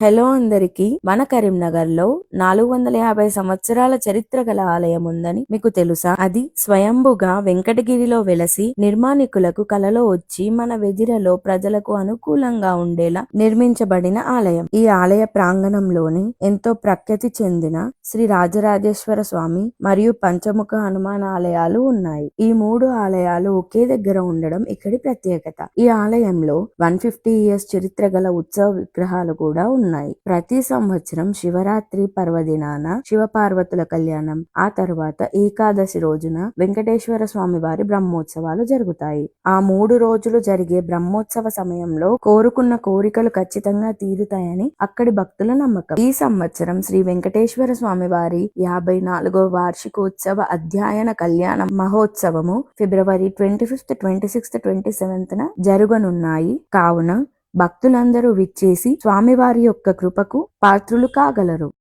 Hello అందరికి. మన కరీంనగర్ లో 450 సంవత్సరాల చరిత్ర గల ఆలయం ఉందని మీకు తెలుసా? అది స్వయంభుగా వెంకటగిరిలో వెలసి నిర్మాణికులకు కలలో వచ్చి మన వెదిరలో ప్రజలకు అనుకూలంగా ఉండేలా నిర్మించబడిన ఆలయం. ఈ ఆలయ ప్రాంగణంలోని ఎంతో ప్రఖ్యాతి చెందిన శ్రీ రాజరాజేశ్వర స్వామి మరియు పంచముఖ హనుమాన్ ఆలయాలు ఉన్నాయి. ఈ మూడు ఆలయాలు ఒకే దగ్గర ఉండడం ఇక్కడి ప్రత్యేకత. ఈ ఆలయంలో 150 ఇయర్స్ చరిత్ర గల ఉత్సవ విగ్రహాలు కూడా ఉన్నాయి. ప్రతి సంవత్సరం శివరాత్రి పర్వదినాన శివపార్వతుల కళ్యాణం, ఆ తర్వాత ఏకాదశి రోజున వెంకటేశ్వర స్వామి వారి బ్రహ్మోత్సవాలు జరుగుతాయి. ఆ 3 రోజులు జరిగే బ్రహ్మోత్సవ సమయంలో కోరుకున్న కోరికలు ఖచ్చితంగా తీరుతాయని అక్కడి భక్తుల నమ్మకం. ఈ సంవత్సరం శ్రీ వెంకటేశ్వర స్వామి వారి 54వ వార్షికోత్సవ అధ్యయన కళ్యాణ మహోత్సవము ఫిబ్రవరి 25th, 26th, 27th జరగనున్నాయి. కావున భక్తులందరూ విచ్చేసి స్వామివారి యొక్క కృపకు పాత్రులు కాగలరు.